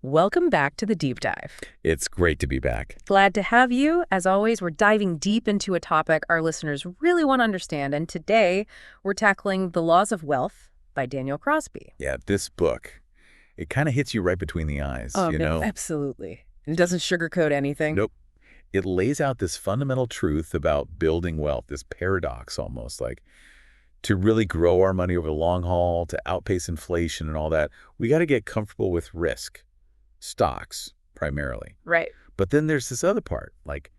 Welcome back to the Deep Dive. It's great to be back. Glad to have you. As always, we're diving deep into a topic our listeners really want to understand, and today we're tackling The Laws of Wealth by Daniel Crosby. Yeah, this book, it kind of hits you right between the eyes, you know? Absolutely. It doesn't sugarcoat anything. Nope. It lays out this fundamental truth about building wealth, this paradox almost, like to really grow our money over the long haul, to outpace inflation and all that, we got to get comfortable with risk. Stocks, primarily. Right. But then there's this other part, like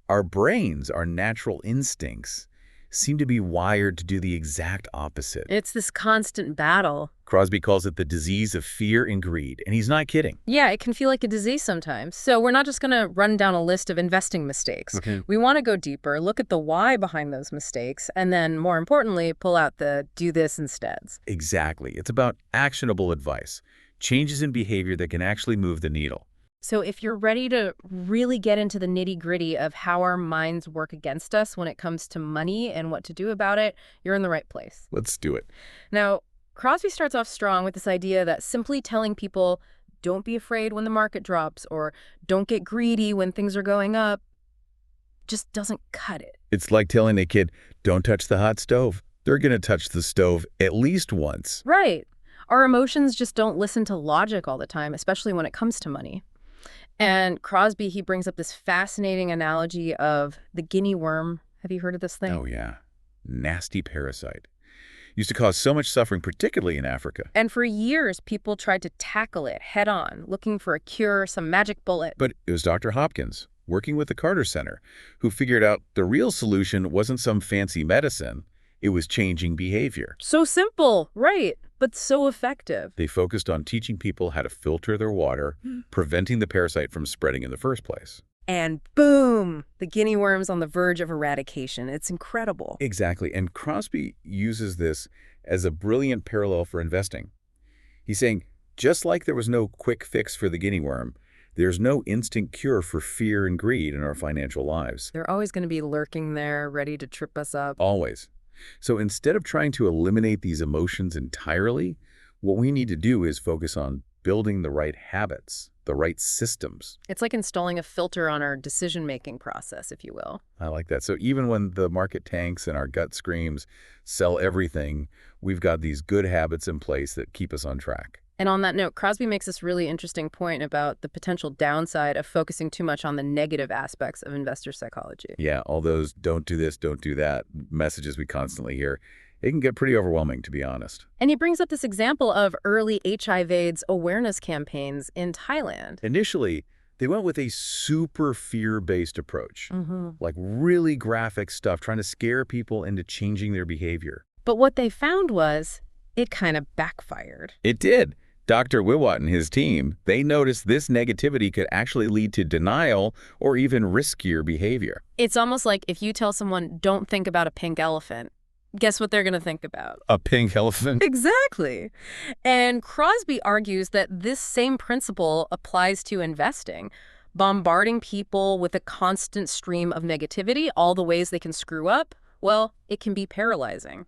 our brains, our natural instincts, seem to be wired to do the exact opposite. It's this constant battle. Crosby calls it the disease of fear and greed, and he's not kidding. Yeah, it can feel like a disease sometimes. So we're not just going to run down a list of investing mistakes. Okay. We want to go deeper, look at the why behind those mistakes, and then, more importantly, pull out the do this insteads. Exactly. It's about actionable advice, changes in behavior that can actually move the needle. So if you're ready to really get into the nitty-gritty of how our minds work against us when it comes to money and what to do about it, you're in the right place. Let's do it. Now, Crosby starts off strong with this idea that simply telling people, don't be afraid when the market drops, or don't get greedy when things are going up, just doesn't cut it. It's like telling a kid, don't touch the hot stove. They're going to touch the stove at least once. Right. Our emotions just don't listen to logic all the time, especially when it comes to money. And Crosby, he brings up this fascinating analogy of the guinea worm. Have you heard of this thing? Oh, yeah. Nasty parasite. Used to cause so much suffering, particularly in Africa. And for years, people tried to tackle it head on, looking for a cure, some magic bullet. But it was Dr. Hopkins, working with the Carter Center, who figured out the real solution wasn't some fancy medicine. It was changing behavior. So simple, right, but so effective. They focused on teaching people how to filter their water, preventing the parasite from spreading in the first place. And boom, the guinea worm's on the verge of eradication. It's incredible. Exactly. And Crosby uses this as a brilliant parallel for investing. He's saying, just like there was no quick fix for the guinea worm, there's no instant cure for fear and greed in our financial lives. They're always going to be lurking there, ready to trip us up. Always. So instead of trying to eliminate these emotions entirely, what we need to do is focus on building the right habits, the right systems. It's like installing a filter on our decision-making process, if you will. I like that. So even when the market tanks and our gut screams, sell everything, we've got these good habits in place that keep us on track. And on that note, Crosby makes this really interesting point about the potential downside of focusing too much on the negative aspects of investor psychology. Yeah, all those don't do this, don't do that messages we constantly hear, it can get pretty overwhelming, to be honest. And he brings up this example of early HIV/AIDS awareness campaigns in Thailand. Initially, they went with a super fear-based approach, like really graphic stuff, trying to scare people into changing their behavior. But what they found was it kind of backfired. It did. Dr. Wiwat and his team, they noticed this negativity could actually lead to denial or even riskier behavior. It's almost like if you tell someone, don't think about a pink elephant, guess what they're going to think about? A pink elephant? Exactly. And Crosby argues that this same principle applies to investing. Bombarding people with a constant stream of negativity, all the ways they can screw up, well, it can be paralyzing.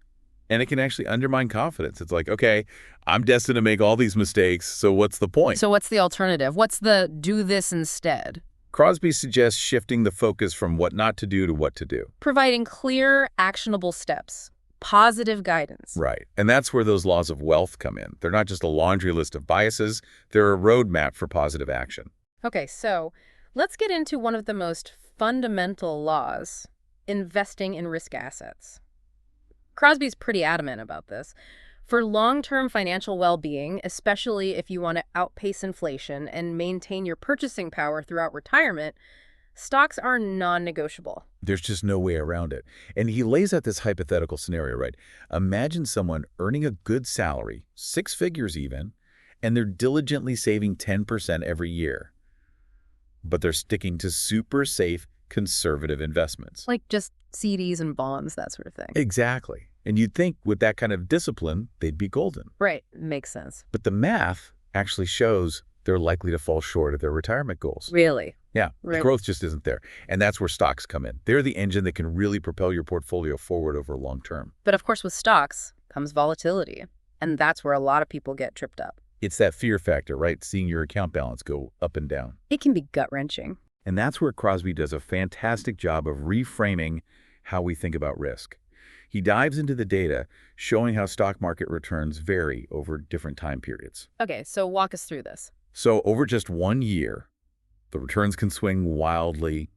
And it can actually undermine confidence. It's like, okay, I'm destined to make all these mistakes, so what's the point? So what's the alternative? What's the do this instead? Crosby suggests shifting the focus from what not to do to what to do. Providing clear, actionable steps. Positive guidance. Right. And that's where those laws of wealth come in. They're not just a laundry list of biases. They're a roadmap for positive action. Okay, so let's get into one of the most fundamental laws, investing in risk assets. Crosby's pretty adamant about this. For long-term financial well-being, especially if you want to outpace inflation and maintain your purchasing power throughout retirement, stocks are non-negotiable. There's just no way around it. And he lays out this hypothetical scenario, right? Imagine someone earning a good salary, 6 figures even, and they're diligently saving 10% every year. But they're sticking to super safe, conservative investments. Like just CDs and bonds, that sort of thing. Exactly. And you'd think with that kind of discipline, they'd be golden. Right. Makes sense. But the math actually shows they're likely to fall short of their retirement goals. Really? Yeah. Right. The growth just isn't there. And that's where stocks come in. They're the engine that can really propel your portfolio forward over long term. But of course, with stocks comes volatility. And that's where a lot of people get tripped up. It's that fear factor, right? Seeing your account balance go up and down. It can be gut-wrenching. And that's where Crosby does a fantastic job of reframing how we think about risk. He dives into the data, showing how stock market returns vary over different time periods. Okay, so walk us through this. So over just 1 year, the returns can swing wildly.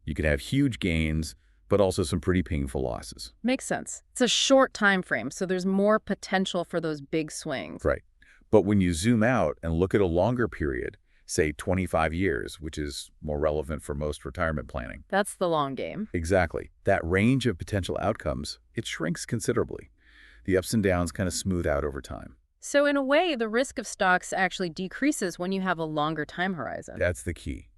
You can have huge gains, but also some pretty painful losses. Makes sense. It's a short time frame, so there's more potential for those big swings. Right. But when you zoom out and look at a longer period, say 25 years, which is more relevant for most retirement planning. That's the long game. Exactly. That range of potential outcomes, it shrinks considerably. The ups and downs kind of smooth out over time. So in a way, the risk of stocks actually decreases when you have a longer time horizon. That's the key.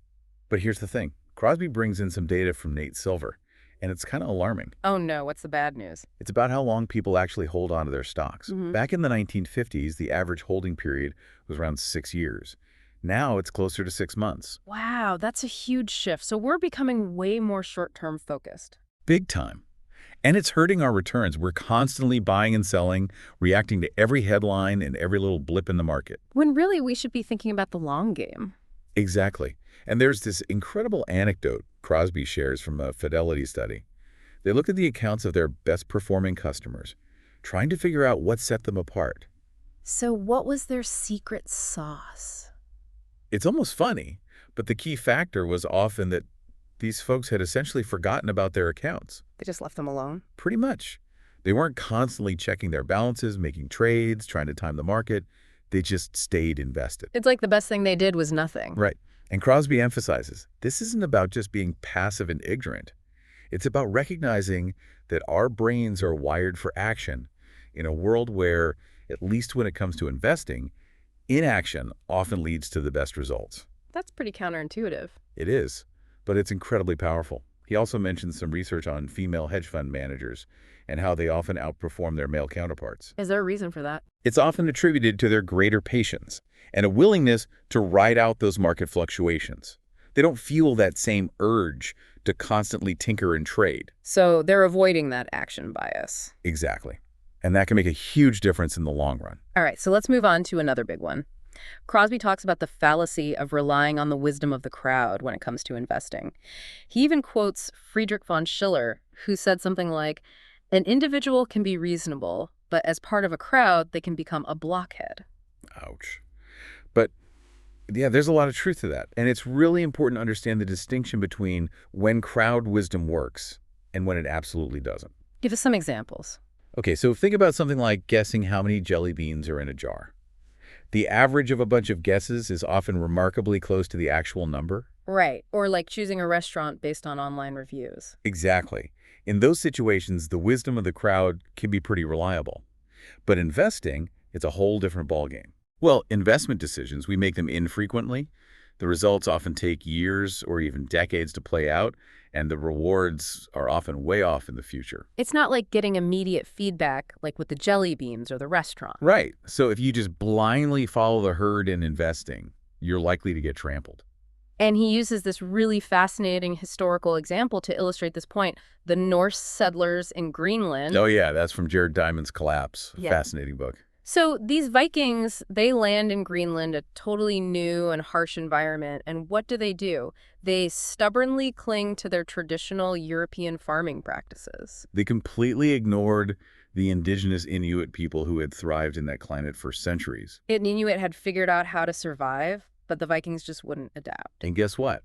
But here's the thing. Crosby brings in some data from Nate Silver, and it's kind of alarming. Oh no, what's the bad news? It's about how long people actually hold on to their stocks. Back in the 1950s, the average holding period was around 6 years. Now it's closer to 6 months. Wow, that's a huge shift. So we're becoming way more short-term focused. Big time. And it's hurting our returns. We're constantly buying and selling, reacting to every headline and every little blip in the market. When really we should be thinking about the long game. Exactly. And there's this incredible anecdote Crosby shares from a Fidelity study. They looked at the accounts of their best-performing customers, trying to figure out what set them apart. So what was their secret sauce? It's almost funny, but the key factor was often that these folks had essentially forgotten about their accounts. They just left them alone? Pretty much. They weren't constantly checking their balances, making trades, trying to time the market. They just stayed invested. It's like the best thing they did was nothing. Right. And Crosby emphasizes, this isn't about just being passive and ignorant. It's about recognizing that our brains are wired for action in a world where, at least when it comes to investing, inaction often leads to the best results. That's pretty counterintuitive. It is, but it's incredibly powerful. He also mentions some research on female hedge fund managers and how they often outperform their male counterparts. Is there a reason for that? It's often attributed to their greater patience and a willingness to ride out those market fluctuations. They don't feel that same urge to constantly tinker and trade. So they're avoiding that action bias. Exactly. And that can make a huge difference in the long run. All right, so let's move on to another big one. Crosby talks about the fallacy of relying on the wisdom of the crowd when it comes to investing. He even quotes Friedrich von Schiller, who said something like, "An individual can be reasonable, but as part of a crowd, they can become a blockhead." Ouch. But yeah, there's a lot of truth to that. And it's really important to understand the distinction between when crowd wisdom works and when it absolutely doesn't. Give us some examples. Okay, so think about something like guessing how many jelly beans are in a jar. The average of a bunch of guesses is often remarkably close to the actual number. Right, or like choosing a restaurant based on online reviews. Exactly. In those situations, the wisdom of the crowd can be pretty reliable. But investing, it's a whole different ballgame. Well, investment decisions, we make them infrequently. The results often take years or even decades to play out, and the rewards are often way off in the future. It's not like getting immediate feedback like with the jelly beans or the restaurant. Right. So if you just blindly follow the herd in investing, you're likely to get trampled. And he uses this really fascinating historical example to illustrate this point. The Norse settlers in Greenland. Oh yeah, that's from Jared Diamond's Collapse. Yeah. Fascinating book. So these Vikings, they land in Greenland, a totally new and harsh environment. And what do? They stubbornly cling to their traditional European farming practices. They completely ignored the indigenous Inuit people who had thrived in that climate for centuries. Inuit had figured out how to survive, but the Vikings just wouldn't adapt. And guess what?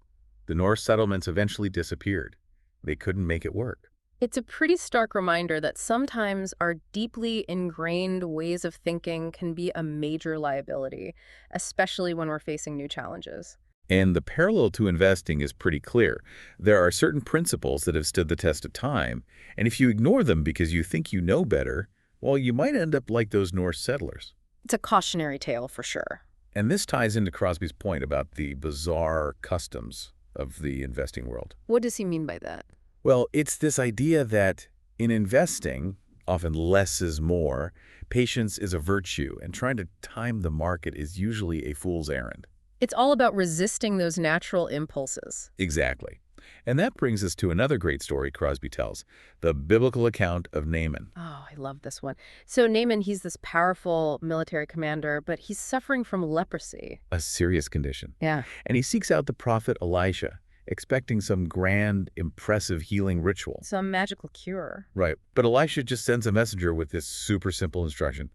The Norse settlements eventually disappeared. They couldn't make it work. It's a pretty stark reminder that sometimes our deeply ingrained ways of thinking can be a major liability, especially when we're facing new challenges. And the parallel to investing is pretty clear. There are certain principles that have stood the test of time, and if you ignore them because you think you know better, well, you might end up like those Norse settlers. It's a cautionary tale for sure. And this ties into Crosby's point about the bizarre customs of the investing world. What does he mean by that? Well, it's this idea that in investing, often less is more, patience is a virtue, and trying to time the market is usually a fool's errand. It's all about resisting those natural impulses. Exactly. And that brings us to another great story Crosby tells, the biblical account of Naaman. Oh, I love this one. So Naaman, he's this powerful military commander, but he's suffering from leprosy. A serious condition. Yeah. And he seeks out the prophet Elisha, expecting some grand, impressive healing ritual. Some magical cure. Right. But Elisha just sends a messenger with this super simple instruction.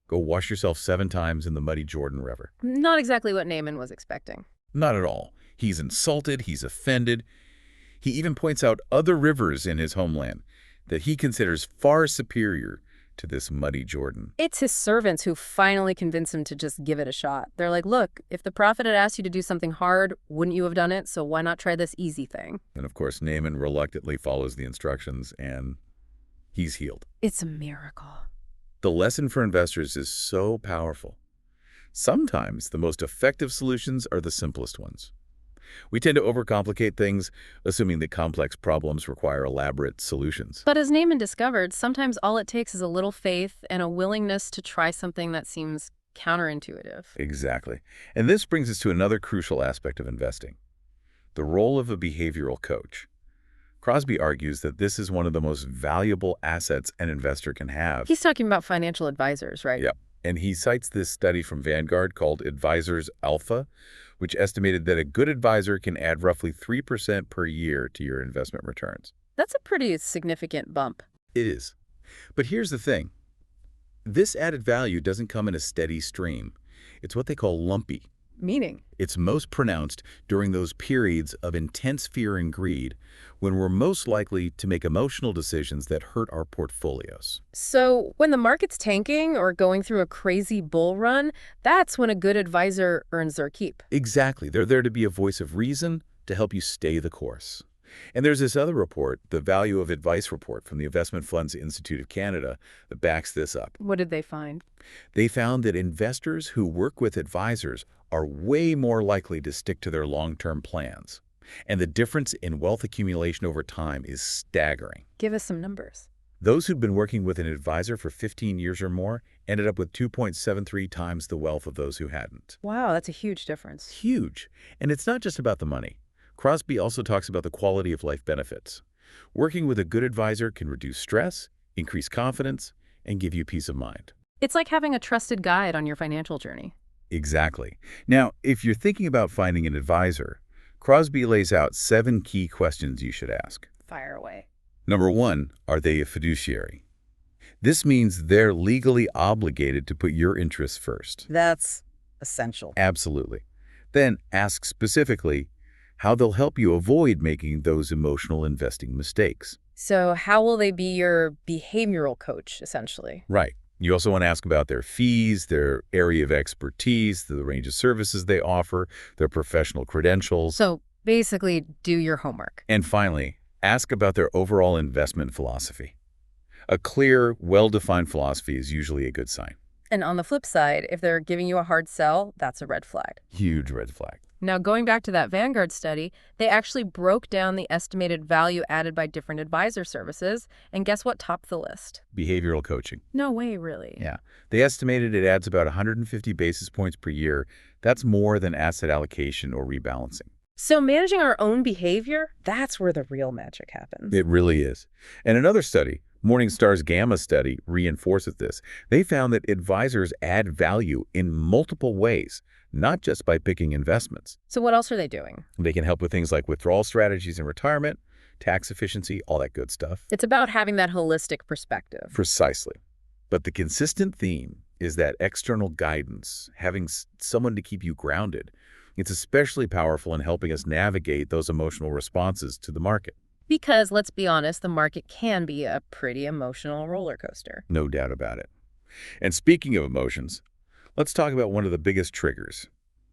Go wash yourself 7 times in the muddy Jordan River. Not exactly what Naaman was expecting. Not at all. He's insulted, he's offended. He even points out other rivers in his homeland that he considers far superior to this muddy Jordan. It's his servants who finally convince him to just give it a shot. They're like, look, if the prophet had asked you to do something hard, wouldn't you have done it? So why not try this easy thing? And of course, Naaman reluctantly follows the instructions, and he's healed. It's a miracle. The lesson for investors is so powerful. Sometimes the most effective solutions are the simplest ones. We tend to overcomplicate things, assuming that complex problems require elaborate solutions. But as Naaman discovered, sometimes all it takes is a little faith and a willingness to try something that seems counterintuitive. Exactly. And this brings us to another crucial aspect of investing, the role of a behavioral coach. Crosby argues that this is one of the most valuable assets an investor can have. He's talking about financial advisors, right? Yep. And he cites this study from Vanguard called Advisors Alpha, which estimated that a good advisor can add roughly 3% per year to your investment returns. That's a pretty significant bump. It is. But here's the thing. This added value doesn't come in a steady stream. It's what they call lumpy. Meaning? It's most pronounced during those periods of intense fear and greed when we're most likely to make emotional decisions that hurt our portfolios. So when the market's tanking or going through a crazy bull run, that's when a good advisor earns their keep. Exactly. They're there to be a voice of reason to help you stay the course. And there's this other report, the Value of Advice report from the Investment Funds Institute of Canada, that backs this up. What did they find? They found that investors who work with advisors are way more likely to stick to their long-term plans. And the difference in wealth accumulation over time is staggering. Give us some numbers. Those who'd been working with an advisor for 15 years or more ended up with 2.73 times the wealth of those who hadn't. Wow, that's a huge difference. Huge. And it's not just about the money. Crosby also talks about the quality of life benefits. Working with a good advisor can reduce stress, increase confidence, and give you peace of mind. It's like having a trusted guide on your financial journey. Exactly. Now, if you're thinking about finding an advisor, Crosby lays out 7 key questions you should ask. Fire away. Number 1, are they a fiduciary? This means they're legally obligated to put your interests first. That's essential. Absolutely. Then ask specifically how they'll help you avoid making those emotional investing mistakes. So how will they be your behavioral coach, essentially? Right. You also want to ask about their fees, their area of expertise, the range of services they offer, their professional credentials. So basically, do your homework. And finally, ask about their overall investment philosophy. A clear, well-defined philosophy is usually a good sign. And on the flip side, if they're giving you a hard sell, that's a red flag. Huge red flag. Now, going back to that Vanguard study, they actually broke down the estimated value added by different advisor services, and guess what topped the list? Behavioral coaching. No way, really. Yeah. They estimated it adds about 150 basis points per year. That's more than asset allocation or rebalancing. So managing our own behavior, that's where the real magic happens. It really is. And another study, Morningstar's Gamma study, reinforces this. They found that advisors add value in multiple ways, not just by picking investments. So what else are they doing? They can help with things like withdrawal strategies in retirement, tax efficiency, all that good stuff. It's about having that holistic perspective. Precisely. But the consistent theme is that external guidance, having someone to keep you grounded. It's especially powerful in helping us navigate those emotional responses to the market. Because, let's be honest, the market can be a pretty emotional roller coaster. No doubt about it. And speaking of emotions, let's talk about one of the biggest triggers,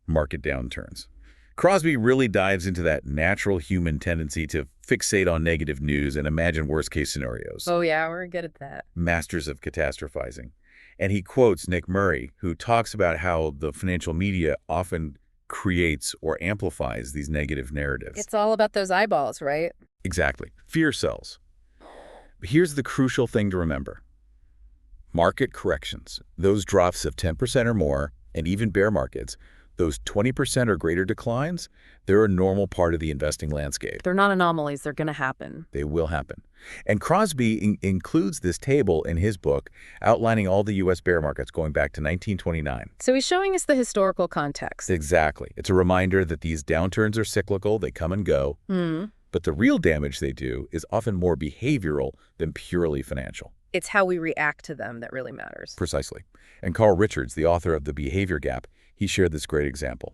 market downturns. Crosby really dives into that natural human tendency to fixate on negative news and imagine worst-case scenarios. Oh yeah, we're good at that. Masters of catastrophizing. And he quotes Nick Murray, who talks about how the financial media often creates or amplifies these negative narratives. It's all about those eyeballs, right? Exactly. Fear sells. But here's the crucial thing to remember. Market corrections, those drops of 10% or more, and even bear markets, Those 20% or greater declines, they're a normal part of the investing landscape. They're not anomalies. They're going to happen. They will happen. And Crosby includes this table in his book outlining all the U.S. bear markets going back to 1929. So he's showing us the historical context. Exactly. It's a reminder that these downturns are cyclical, they come and go. But the real damage they do is often more behavioral than purely financial. It's how we react to them that really matters. Precisely. And Carl Richards, the author of The Behavior Gap, he shared this great example.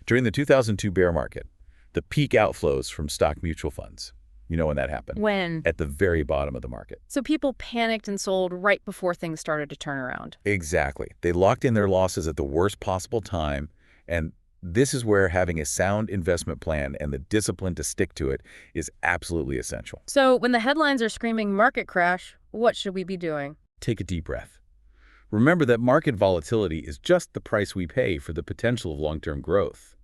During the 2002 bear market, the peak outflows from stock mutual funds. You know when that happened? When? At the very bottom of the market. So people panicked and sold right before things started to turn around. Exactly. They locked in their losses at the worst possible time, and this is where having a sound investment plan and the discipline to stick to it is absolutely essential. So when the headlines are screaming market crash, what should we be doing? Take a deep breath. Remember that market volatility is just the price we pay for the potential of long-term growth.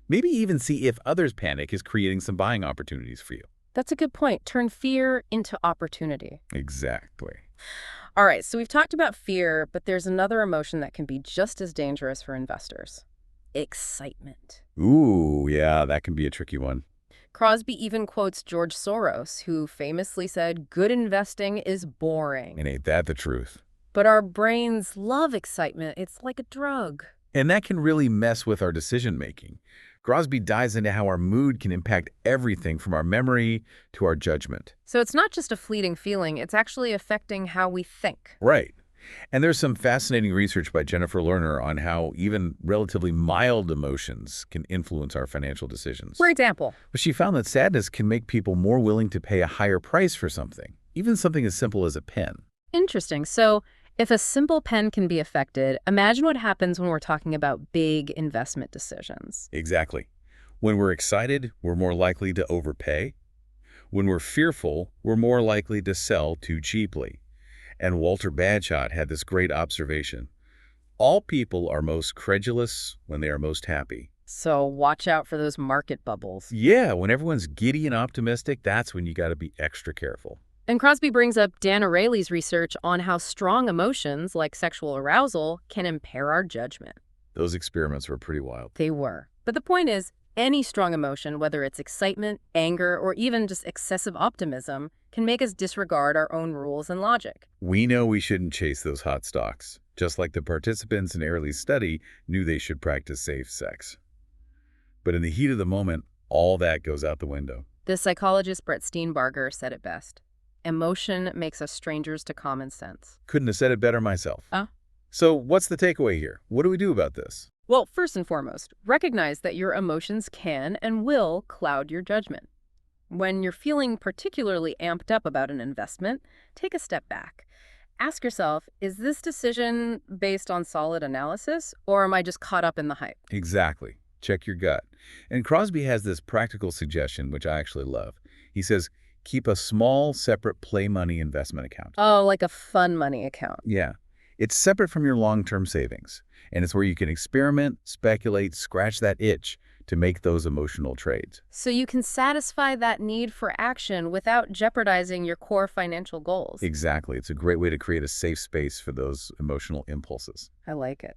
Maybe even see if others' panic is creating some buying opportunities for you. That's a good point. Turn fear into opportunity. Exactly. All right, so we've talked about fear, but there's another emotion that can be just as dangerous for investors. Excitement. Ooh, yeah, that can be a tricky one. Crosby even quotes George Soros, who famously said, "Good investing is boring." And ain't that the truth? But our brains love excitement. It's like a drug. And that can really mess with our decision-making. Crosby dives into how our mood can impact everything from our memory to our judgment. So it's not just a fleeting feeling, it's actually affecting how we think. Right. And there's some fascinating research by Jennifer Lerner on how even relatively mild emotions can influence our financial decisions. For example? But she found that sadness can make people more willing to pay a higher price for something, even something as simple as a pen. Interesting. So if a simple pen can be affected, imagine what happens when we're talking about big investment decisions. Exactly. When we're excited, we're more likely to overpay. When we're fearful, we're more likely to sell too cheaply. And Walter Bagehot had this great observation. All people are most credulous when they are most happy. So watch out for those market bubbles. Yeah, when everyone's giddy and optimistic, that's when you got to be extra careful. And Crosby brings up Dan Ariely's research on how strong emotions, like sexual arousal, can impair our judgment. Those experiments were pretty wild. They were. But the point is, any strong emotion, whether it's excitement, anger, or even just excessive optimism, can make us disregard our own rules and logic. We know we shouldn't chase those hot stocks, just like the participants in Ariely's study knew they should practice safe sex. But in the heat of the moment, all that goes out the window. The psychologist Brett Steenbarger said it best. Emotion makes us strangers to common sense. Couldn't have said it better myself. Oh. So what's the takeaway here? What do we do about this? Well, first and foremost, recognize that your emotions can and will cloud your judgment. When you're feeling particularly amped up about an investment, take a step back. Ask yourself, is this decision based on solid analysis, or am I just caught up in the hype? Exactly. Check your gut. And Crosby has this practical suggestion, which I actually love. He says, keep a small, separate play money investment account. Oh, like a fun money account. Yeah. It's separate from your long-term savings, and it's where you can experiment, speculate, scratch that itch to make those emotional trades. So you can satisfy that need for action without jeopardizing your core financial goals. Exactly. It's a great way to create a safe space for those emotional impulses. I like it.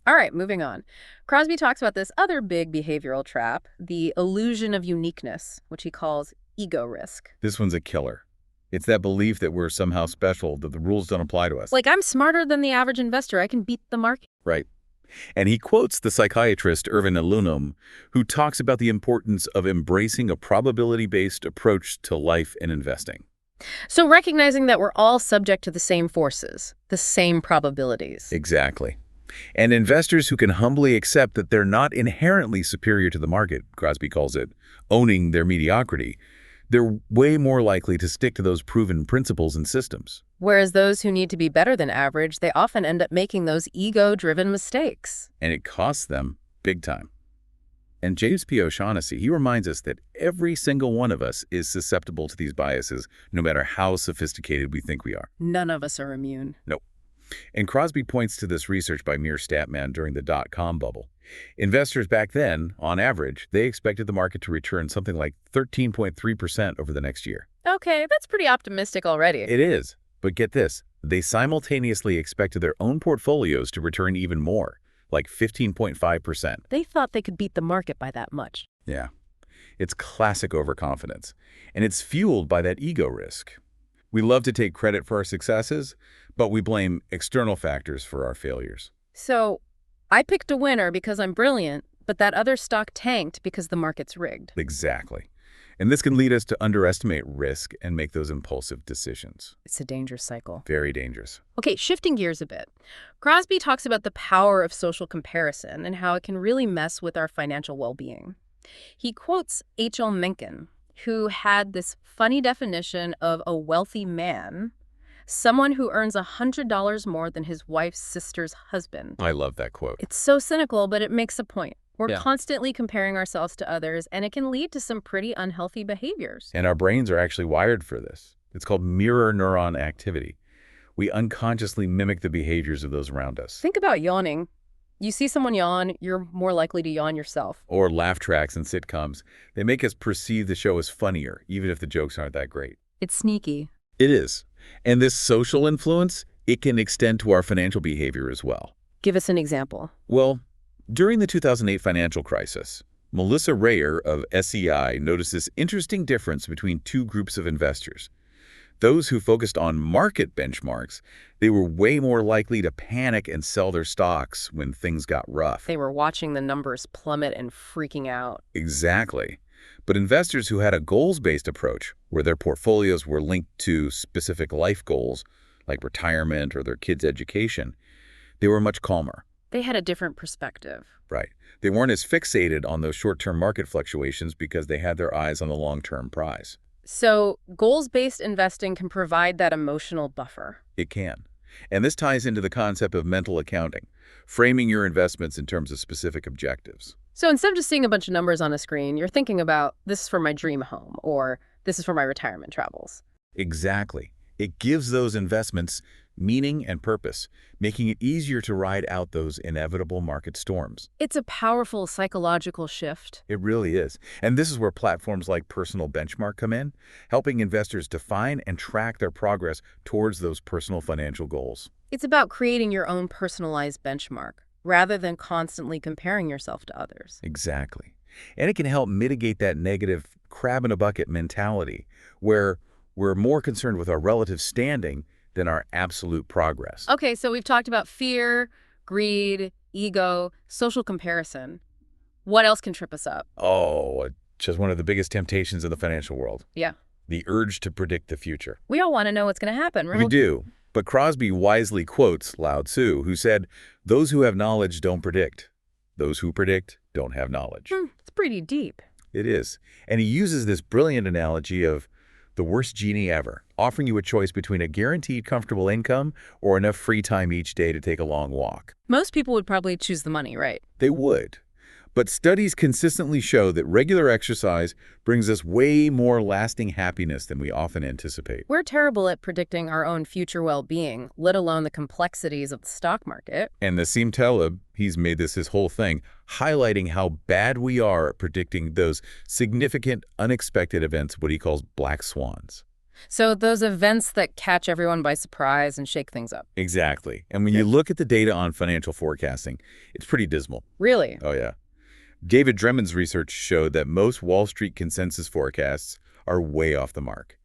All right, moving on. Crosby talks about this other big behavioral trap, the illusion of uniqueness, which he calls ego risk. This one's a killer. It's that belief that we're somehow special, that the rules don't apply to us. Like, I'm smarter than the average investor. I can beat the market. Right. And he quotes the psychiatrist Irvin Alunum, who talks about the importance of embracing a probability-based approach to life and investing. So recognizing that we're all subject to the same forces, the same probabilities. Exactly. And investors who can humbly accept that they're not inherently superior to the market, Crosby calls it, owning their mediocrity, they're way more likely to stick to those proven principles and systems. Whereas those who need to be better than average, they often end up making those ego-driven mistakes. And it costs them big time. And James P. O'Shaughnessy, he reminds us that every single one of us is susceptible to these biases, no matter how sophisticated we think we are. None of us are immune. Nope. And Crosby points to this research by Meir Statman during the dot-com bubble. Investors back then, on average, they expected the market to return something like 13.3% over the next year. Okay, that's pretty optimistic already. It is. But get this, they simultaneously expected their own portfolios to return even more, like 15.5%. They thought they could beat the market by that much. Yeah, it's classic overconfidence, and it's fueled by that ego risk. We love to take credit for our successes, but we blame external factors for our failures. So I picked a winner because I'm brilliant, but that other stock tanked because the market's rigged. Exactly. And this can lead us to underestimate risk and make those impulsive decisions. It's a dangerous cycle. Very dangerous. Okay, shifting gears a bit. Crosby talks about the power of social comparison and how it can really mess with our financial well-being. He quotes H.L. Mencken, who had this funny definition of a wealthy man, someone who earns $100 more than his wife's sister's husband. I love that quote. It's so cynical, but it makes a point. We're Yeah. constantly comparing ourselves to others, and it can lead to some pretty unhealthy behaviors. And our brains are actually wired for this. It's called mirror neuron activity. We unconsciously mimic the behaviors of those around us. Think about yawning. You see someone yawn, you're more likely to yawn yourself. Or laugh tracks in sitcoms. They make us perceive the show as funnier, even if the jokes aren't that great. It's sneaky. It is. And this social influence, it can extend to our financial behavior as well. Give us an example. Well, during the 2008 financial crisis, Melissa Rayer of SEI noticed this interesting difference between two groups of investors. Those who focused on market benchmarks, they were way more likely to panic and sell their stocks when things got rough. They were watching the numbers plummet and freaking out. Exactly. But investors who had a goals-based approach, where their portfolios were linked to specific life goals, like retirement or their kids' education, they were much calmer. They had a different perspective. Right. They weren't as fixated on those short-term market fluctuations because they had their eyes on the long-term prize. So goals-based investing can provide that emotional buffer. It can. And this ties into the concept of mental accounting, framing your investments in terms of specific objectives. So instead of just seeing a bunch of numbers on a screen, you're thinking about, this is for my dream home, or this is for my retirement travels. Exactly. It gives those investments meaning and purpose, making it easier to ride out those inevitable market storms. It's a powerful psychological shift. It really is. And this is where platforms like Personal Benchmark come in, helping investors define and track their progress towards those personal financial goals. It's about creating your own personalized benchmark, rather than constantly comparing yourself to others. Exactly. And it can help mitigate that negative crab-in-a-bucket mentality, where we're more concerned with our relative standing than our absolute progress. Okay, so we've talked about fear, greed, ego, social comparison. What else can trip us up? Oh, just one of the biggest temptations in the financial world. Yeah. The urge to predict the future. We all want to know what's going to happen, right? We do. But Crosby wisely quotes Lao Tzu, who said, "Those who have knowledge don't predict. Those who predict don't have knowledge." It's pretty deep. It is. And he uses this brilliant analogy of the worst genie ever, offering you a choice between a guaranteed comfortable income or enough free time each day to take a long walk. Most people would probably choose the money, right? They would. But studies consistently show that regular exercise brings us way more lasting happiness than we often anticipate. We're terrible at predicting our own future well-being, let alone the complexities of the stock market. And Nassim Taleb, he's made this his whole thing, highlighting how bad we are at predicting those significant, unexpected events, what he calls black swans. So those events that catch everyone by surprise and shake things up. Exactly. And when you look at the data on financial forecasting, it's pretty dismal. Really? Oh, yeah. David Dremen's research showed that most Wall Street consensus forecasts are way off the mark.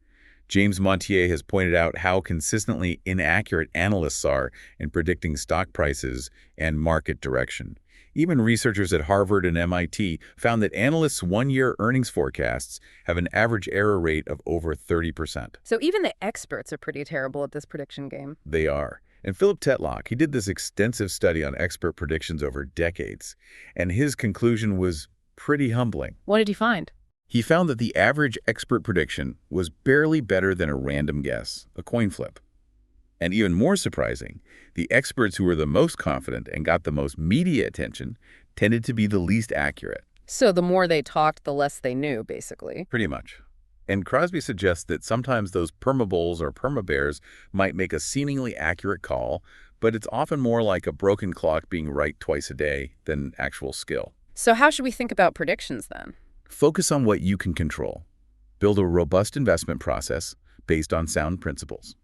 James Montier has pointed out how consistently inaccurate analysts are in predicting stock prices and market direction. Even researchers at Harvard and MIT found that analysts' one-year earnings forecasts have an average error rate of over 30%. So even the experts are pretty terrible at this prediction game. They are. And Philip Tetlock, he did this extensive study on expert predictions over decades, and his conclusion was pretty humbling. What did he find? He found that the average expert prediction was barely better than a random guess, a coin flip. And even more surprising, the experts who were the most confident and got the most media attention tended to be the least accurate. So the more they talked, the less they knew, basically. Pretty much. And Crosby suggests that sometimes those permabulls or permabears might make a seemingly accurate call, but it's often more like a broken clock being right twice a day than actual skill. So how should we think about predictions then? Focus on what you can control. Build a robust investment process based on sound principles.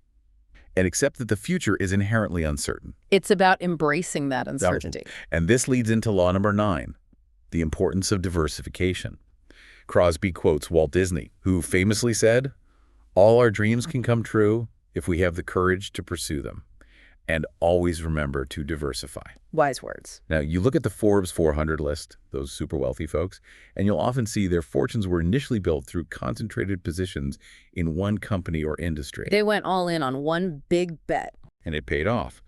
and accept that the future is inherently uncertain. It's about embracing that That was- uncertainty. And this leads into law number 9, the importance of diversification. Crosby quotes Walt Disney, who famously said, "All our dreams can come true if we have the courage to pursue them. And always remember to diversify." Wise words. Now, you look at the Forbes 400 list, those super wealthy folks, and you'll often see their fortunes were initially built through concentrated positions in one company or industry. They went all in on one big bet. And it paid off.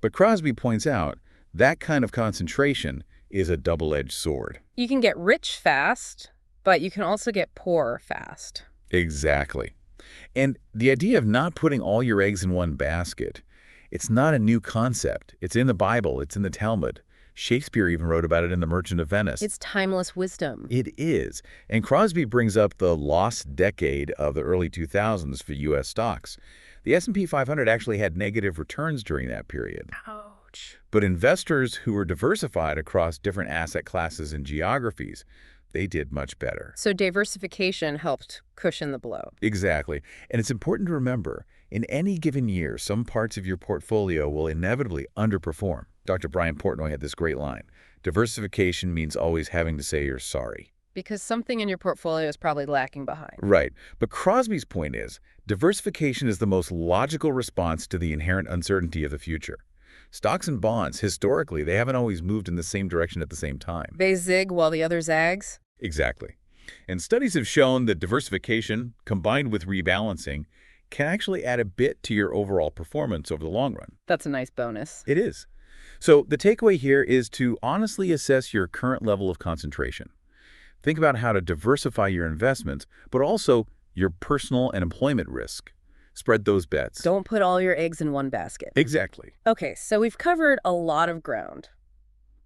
But Crosby points out that kind of concentration is a double-edged sword. You can get rich fast, but you can also get poor fast. Exactly. And the idea of not putting all your eggs in one basket, it's not a new concept. It's in the Bible. It's in the Talmud. Shakespeare even wrote about it in The Merchant of Venice. It's timeless wisdom. It is. And Crosby brings up the lost decade of the early 2000s for U.S. stocks. The S&P 500 actually had negative returns during that period. Ouch. But investors who were diversified across different asset classes and geographies, they did much better. So diversification helped cushion the blow. Exactly. And it's important to remember, in any given year, some parts of your portfolio will inevitably underperform. Dr. Brian Portnoy had this great line: diversification means always having to say you're sorry. Because something in your portfolio is probably lacking behind. Right. But Crosby's point is, diversification is the most logical response to the inherent uncertainty of the future. Stocks and bonds, historically, they haven't always moved in the same direction at the same time. They zig while the other zags. Exactly. And studies have shown that diversification, combined with rebalancing, can actually add a bit to your overall performance over the long run. That's a nice bonus. It is. So the takeaway here is to honestly assess your current level of concentration. Think about how to diversify your investments, but also your personal and employment risk. Spread those bets. Don't put all your eggs in one basket. Exactly. Okay, so we've covered a lot of ground.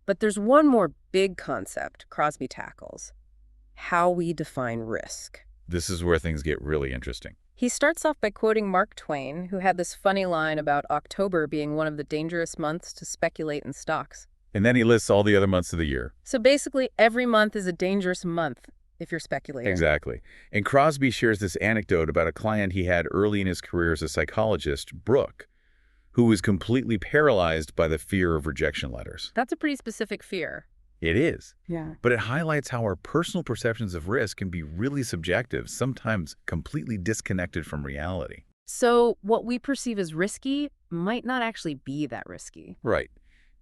But there's one more big concept Crosby tackles: how we define risk. This is where things get really interesting. He starts off by quoting Mark Twain, who had this funny line about October being one of the dangerous months to speculate in stocks. And then he lists all the other months of the year. So basically, every month is a dangerous month if you're speculating. Exactly. And Crosby shares this anecdote about a client he had early in his career as a psychologist, Brooke, who was completely paralyzed by the fear of rejection letters. That's a pretty specific fear. It is. Yeah. But it highlights how our personal perceptions of risk can be really subjective, sometimes completely disconnected from reality. So what we perceive as risky might not actually be that risky. Right.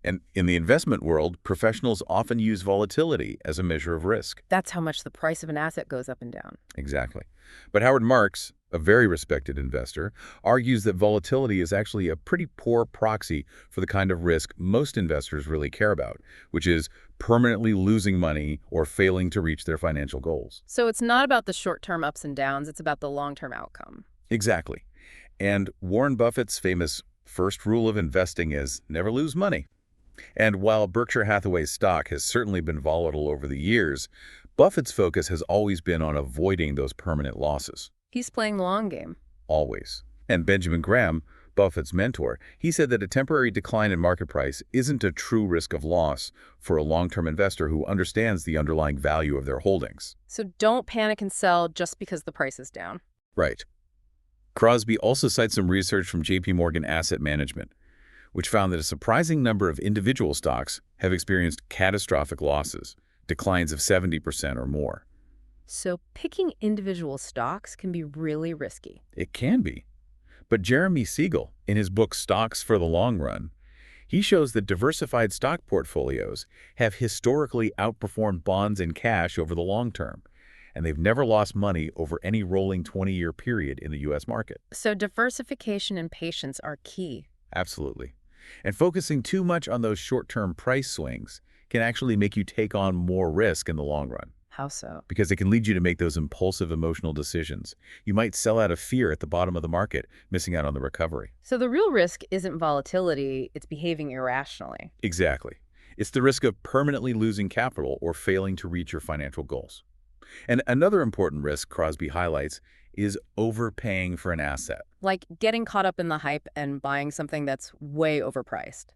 And in the investment world, professionals often use volatility as a measure of risk. That's how much the price of an asset goes up and down. Exactly. But Howard Marks, a very respected investor, argues that volatility is actually a pretty poor proxy for the kind of risk most investors really care about, which is permanently losing money or failing to reach their financial goals. So it's not about the short-term ups and downs, it's about the long-term outcome. Exactly. And Warren Buffett's famous first rule of investing is never lose money. And while Berkshire Hathaway's stock has certainly been volatile over the years, Buffett's focus has always been on avoiding those permanent losses. He's playing the long game. Always. And Benjamin Graham, Buffett's mentor, he said that a temporary decline in market price isn't a true risk of loss for a long-term investor who understands the underlying value of their holdings. So don't panic and sell just because the price is down. Right. Crosby also cites some research from J.P. Morgan Asset Management, which found that a surprising number of individual stocks have experienced catastrophic losses, declines of 70% or more. So picking individual stocks can be really risky. It can be. But Jeremy Siegel, in his book Stocks for the Long Run, he shows that diversified stock portfolios have historically outperformed bonds and cash over the long term, and they've never lost money over any rolling 20-year period in the U.S. market. So diversification and patience are key. Absolutely. And focusing too much on those short-term price swings can actually make you take on more risk in the long run. How so? Because it can lead you to make those impulsive emotional decisions. You might sell out of fear at the bottom of the market, missing out on the recovery. So the real risk isn't volatility, it's behaving irrationally. Exactly. It's the risk of permanently losing capital or failing to reach your financial goals. And another important risk Crosby highlights is overpaying for an asset. Like getting caught up in the hype and buying something that's way overpriced.